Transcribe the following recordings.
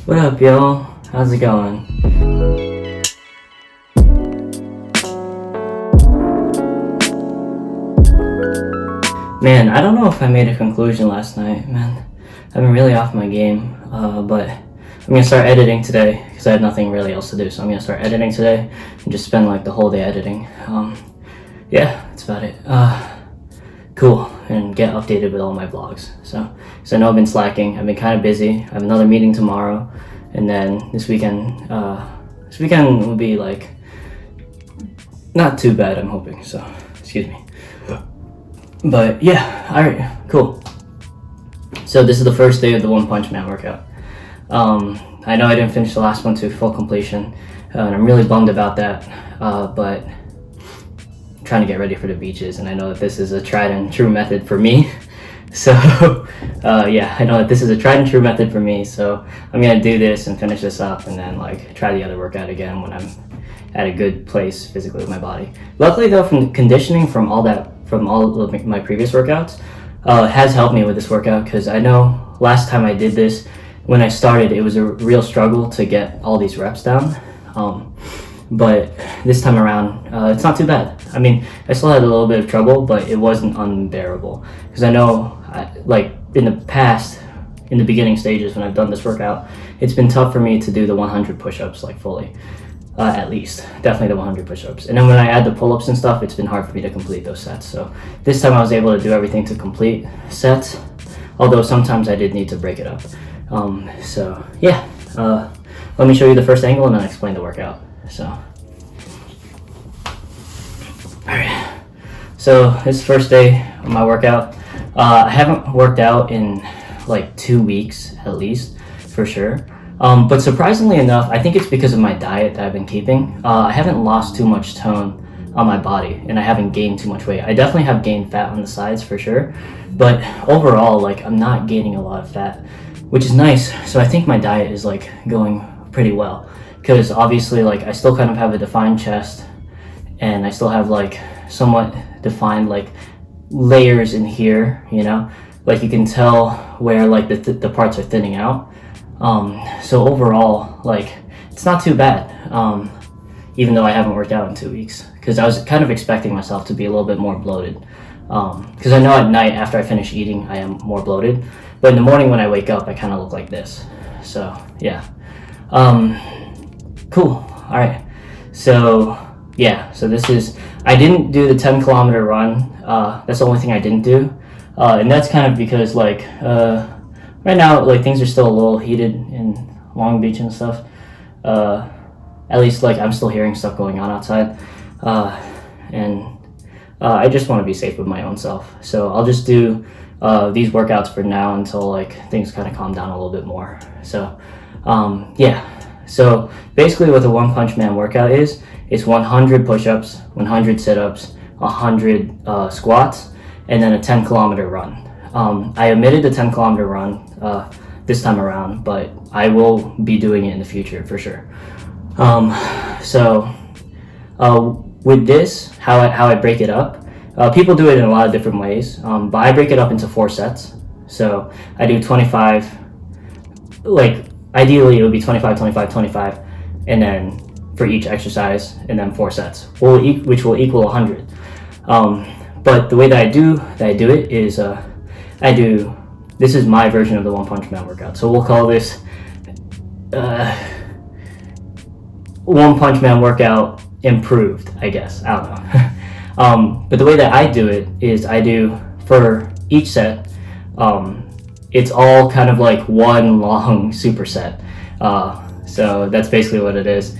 What up, y'all? How's it going? Man, I don't know if I made a conclusion last night, man. I've been really off my game, but I'm gonna start editing today because I have nothing really else to do. So I'm gonna start editing today and just spend like the whole day editing. Yeah, that's about it. Cool, and get updated with all my vlogs. So I know I've been slacking. I've been kind of busy. I have another meeting tomorrow, and then this weekend will be like not too bad. I'm hoping. So excuse me. But yeah, all right, cool. So this is the first day of the One Punch Man workout. I know I didn't finish the last one to full completion, and I'm really bummed about that. But I'm trying to get ready for the beaches, and I know that this is a tried and true method for me. So yeah, I know that this is a tried and true method for me. So I'm gonna do this and finish this up, and then like try the other workout again when I'm at a good place physically with my body. Luckily though, from conditioning from all of my previous workouts, has helped me with this workout, because I know last time I did this, when I started, it was a real struggle to get all these reps down. But this time around, it's not too bad. I mean, I still had a little bit of trouble, but it wasn't unbearable. Because I know, like in the past, in the beginning stages when I've done this workout, it's been tough for me to do the 100 push-ups like fully. At least, definitely the 100 push-ups. And then when I add the pull-ups and stuff, it's been hard for me to complete those sets. So this time I was able to do everything to complete sets, although sometimes I did need to break it up. So yeah, let me show you the first angle and then explain the workout. So, alright, so this is the first day of my workout. I haven't worked out in like 2 weeks at least, for sure. But surprisingly enough, I think it's because of my diet that I've been keeping. I haven't lost too much tone on my body, and I haven't gained too much weight. I definitely have gained fat on the sides for sure, but overall, like, I'm not gaining a lot of fat, which is nice. So I think my diet is like going pretty well, because obviously, like, I still kind of have a defined chest, and I still have like somewhat defined like layers in here, you know, like you can tell where like the parts are thinning out. So overall, like, it's not too bad, even though I haven't worked out in 2 weeks, because I was kind of expecting myself to be a little bit more bloated, because I know at night after I finish eating I am more bloated, but in the morning when I wake up I kind of look like this. So yeah, cool. All right, so yeah, so this is, I didn't do the 10-kilometer run. That's the only thing I didn't do, and that's kind of because like right now, like, things are still a little heated in Long Beach and stuff. At least, like, I'm still hearing stuff going on outside. And I just want to be safe with my own self. So I'll just do these workouts for now until, like, things kind of calm down a little bit more. So, yeah. So basically what the One Punch Man workout is, it's 100 push-ups, 100 sit-ups, 100 squats, and then a 10-kilometer run. I omitted the 10-kilometer run this time around, but I will be doing it in the future for sure. So with this, how I break it up, people do it in a lot of different ways, but I break it up into 4 sets. So I do 25, like ideally it would be 25, 25, 25, and then for each exercise, and then 4 sets, which will equal 100. But the way that I do it is, this is my version of the One Punch Man workout. So we'll call this One Punch Man workout improved, I guess. I don't know. But the way that I do it is I do, for each set, it's all kind of like one long superset. So that's basically what it is.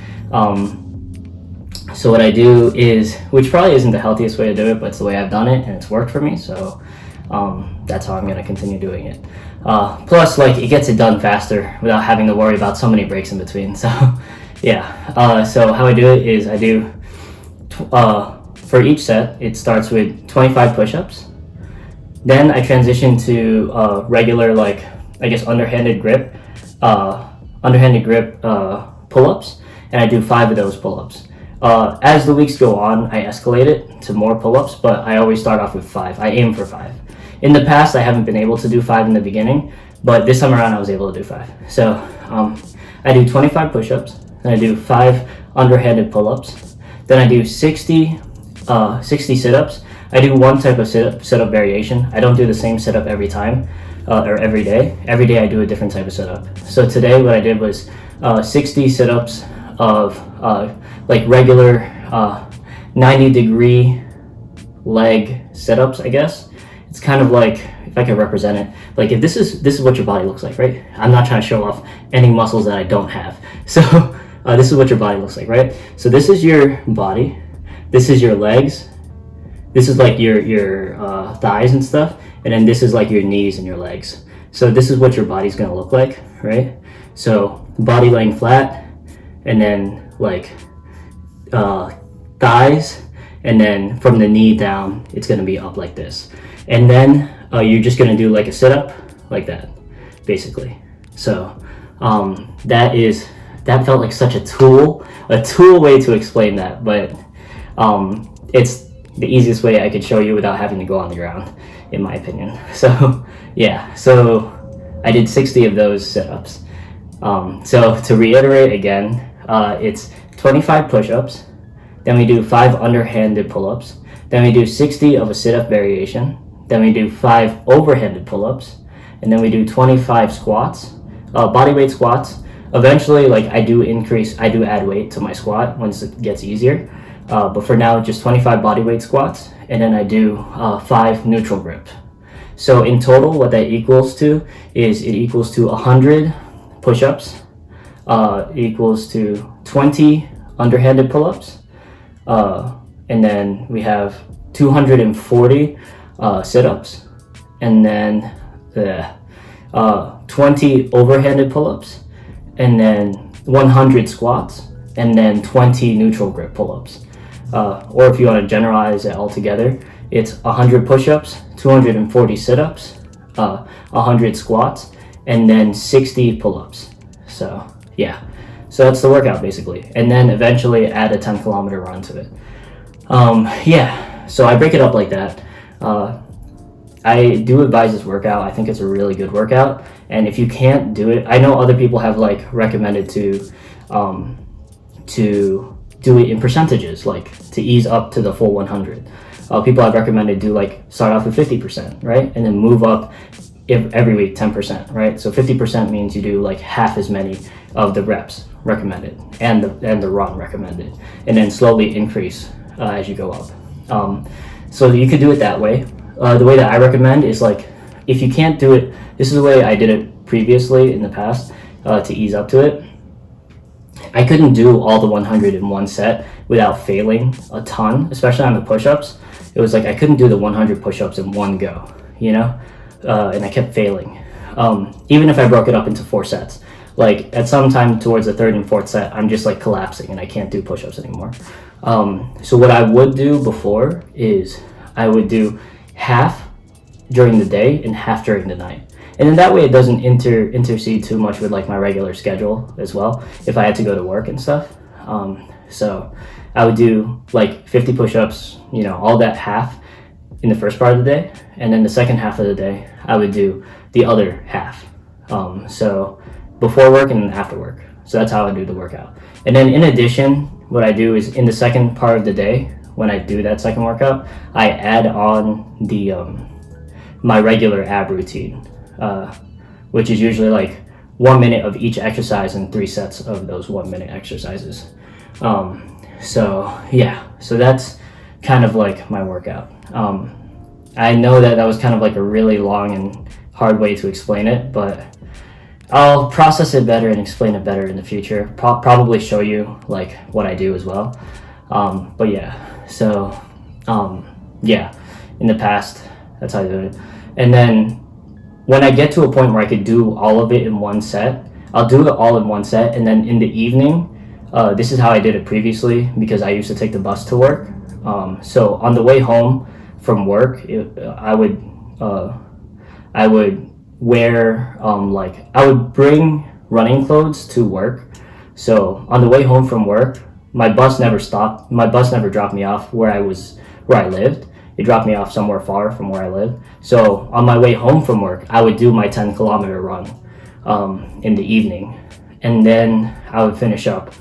So what I do is, which probably isn't the healthiest way to do it, but it's the way I've done it and it's worked for me. So that's how I'm going to continue doing it. Plus, like, it gets it done faster without having to worry about so many breaks in between. So yeah, so how I do it is I do, for each set, it starts with 25 push-ups. Then I transition to regular, like, I guess underhanded grip pull-ups, and I do 5 of those pull-ups. As the weeks go on, I escalate it to more pull-ups, but I always start off with 5. I aim for 5. In the past, I haven't been able to do 5 in the beginning, but this time around I was able to do 5. So I do 25 push-ups, then I do 5 underhanded pull-ups, then I do 60 sit-ups. I do one type of sit-up variation. I don't do the same sit-up every time or every day. Every day I do a different type of sit-up. So today what I did was 60 sit-ups of like regular 90-degree leg sit-ups, I guess. It's kind of like, if I could represent it, like if this is what your body looks like, right? I'm not trying to show off any muscles that I don't have. So this is what your body looks like, right? So this is your body, this is your legs, this is like your thighs and stuff, and then this is like your knees and your legs. So this is what your body's gonna look like, right? So body laying flat, and then like thighs, and then from the knee down it's going to be up like this, and then you're just going to do like a sit-up like that basically. So that felt like such a tool way to explain that, but it's the easiest way I could show you without having to go on the ground, in my opinion. So yeah, so I did 60 of those sit-ups. So to reiterate again, it's 25 push-ups, then we do 5 underhanded pull-ups, then we do 60 of a sit-up variation, then we do 5 overhanded pull-ups, and then we do 25 squats, bodyweight squats. Eventually, like I do add weight to my squat once it gets easier, but for now just 25 bodyweight squats, and then I do 5 neutral grip. So in total what that equals to is, it equals to 100 push-ups, equals to 20 underhanded pull-ups, and then we have 240 sit-ups, and then 20 overhanded pull-ups, and then 100 squats, and then 20 neutral grip pull-ups. Or if you want to generalize it all together, it's 100 push-ups, 240 sit-ups, 100 squats, and then 60 pull-ups. So yeah, so that's the workout basically, and then eventually add a 10-kilometer run to it. Yeah, so I break it up like that. I do advise this workout. I think it's a really good workout, and if you can't do it, I know other people have like recommended to do it in percentages, like to ease up to the full 100. People have recommended do like start off with 50%, right, and then move up every week 10%, right? So 50% means you do like half as many of the reps recommended and the run recommended, and then slowly increase as you go up. So you could do it that way. The way that I recommend is, like, if you can't do it, this is the way I did it previously in the past to ease up to it. I couldn't do all the 100 in one set without failing a ton, especially on the push-ups. It was like I couldn't do the 100 push-ups in one go, you know, and I kept failing. Even if I broke it up into 4 sets, like at some time towards the 3rd and 4th set, I'm just like collapsing and I can't do push-ups anymore. So what I would do before is I would do half during the day and half during the night, and then that way it doesn't intercede too much with like my regular schedule as well if I had to go to work and stuff. So I would do like 50 push-ups, you know, all that half in the first part of the day, and then the second half of the day I would do the other half, so before work and after work. So that's how I do the workout. And then in addition, what I do is in the second part of the day, when I do that second workout, I add on the my regular ab routine, which is usually like 1 minute of each exercise and 3 sets of those 1 minute exercises. So yeah, so that's kind of like my workout. I know that was kind of like a really long and hard way to explain it, but I'll process it better and explain it better in the future. Probably show you like what I do as well. But yeah, so yeah, in the past, that's how I do it. And then when I get to a point where I could do all of it in one set, I'll do it all in one set. And then in the evening, this is how I did it previously because I used to take the bus to work. So on the way home from work, I would wear I would bring running clothes to work. So on the way home from work, my bus never stopped. My bus never dropped me off where I lived. He dropped me off somewhere far from where I live. So on my way home from work, I would do my 10-kilometer run in the evening, and then I would finish up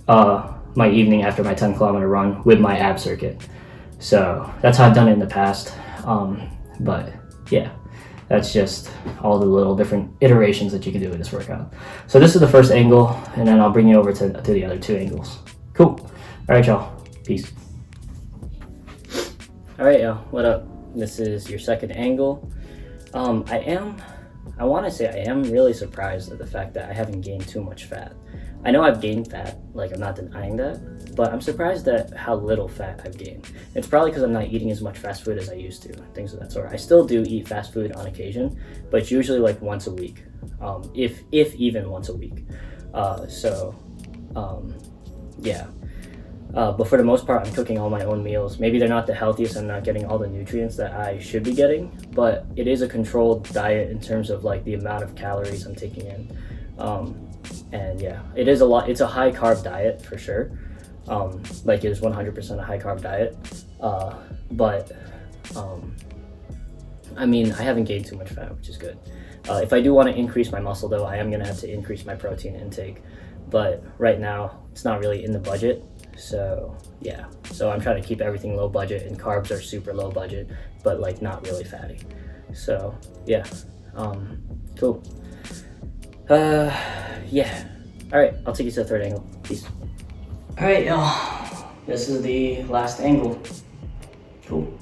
my evening after my 10-kilometer run with my ab circuit. So that's how I've done it in the past. But yeah, that's just all the little different iterations that you can do with this workout. So this is the first angle, and then I'll bring you over to the other 2 angles. Cool. All right, y'all. Peace. All right, y'all. What up? This is your second angle. I want to say I am really surprised at the fact that I haven't gained too much fat. I know I've gained fat, like I'm not denying that, but I'm surprised at how little fat I've gained. It's probably because I'm not eating as much fast food as I used to, things of that sort. I still do eat fast food on occasion, but it's usually like once a week, if even once a week. Yeah. But for the most part, I'm cooking all my own meals. Maybe they're not the healthiest, I'm not getting all the nutrients that I should be getting, but it is a controlled diet in terms of like the amount of calories I'm taking in. And yeah, it is a lot. It's a high carb diet for sure. Like it is 100% a high carb diet. I mean, I haven't gained too much fat, which is good. If I do want to increase my muscle though, I am going to have to increase my protein intake. But right now, it's not really in the budget. So yeah, so I'm trying to keep everything low budget, and carbs are super low budget, but like not really fatty. So yeah, cool. Yeah. All right, I'll take you to the third angle. Peace. All right, y'all. This is the last angle. Cool.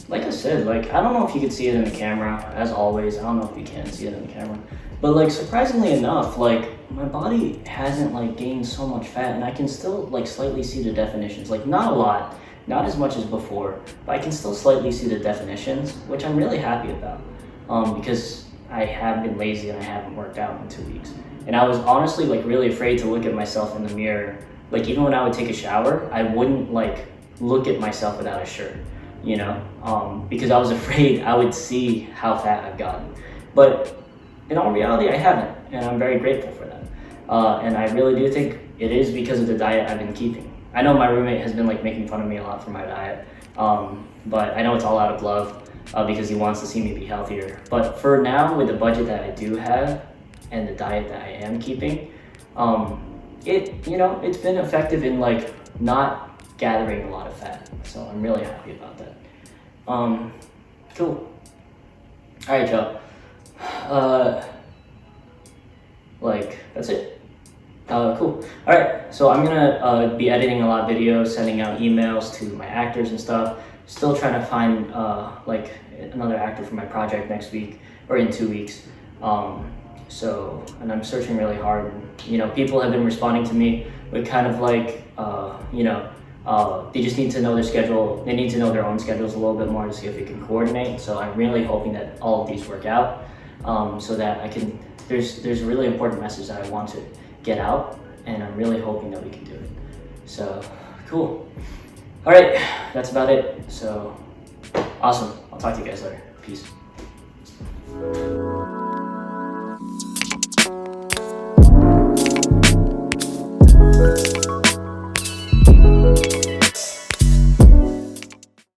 Like I said, like I don't know if you can see it in the camera. As always, I don't know if you can see it in the camera. But like surprisingly enough, like my body hasn't like gained so much fat, and I can still like slightly see the definitions. Like not a lot, not as much as before, but I can still slightly see the definitions, which I'm really happy about. Because I have been lazy and I haven't worked out in 2 weeks. And I was honestly like really afraid to look at myself in the mirror. Like even when I would take a shower, I wouldn't like look at myself without a shirt, you know, because I was afraid I would see how fat I've gotten. But in all reality, I haven't, and I'm very grateful for that. And I really do think it is because of the diet I've been keeping. I know my roommate has been like making fun of me a lot for my diet, but I know it's all out of love because he wants to see me be healthier. But for now, with the budget that I do have and the diet that I am keeping, it's been effective in like not gathering a lot of fat. So I'm really happy about that. Cool. All right, y'all. That's it. Cool. All right, so I'm gonna be editing a lot of videos, sending out emails to my actors and stuff. Still trying to find like another actor for my project next week or in 2 weeks. And I'm searching really hard. You know, people have been responding to me with kind of like, they just need to know their schedule. They need to know their own schedules a little bit more to see if we can coordinate. So I'm really hoping that all of these work out, so that I can. There's a really important message that I want to get out, and I'm really hoping that we can do it. So cool. All right, that's about it. So awesome. I'll talk to you guys later. Peace.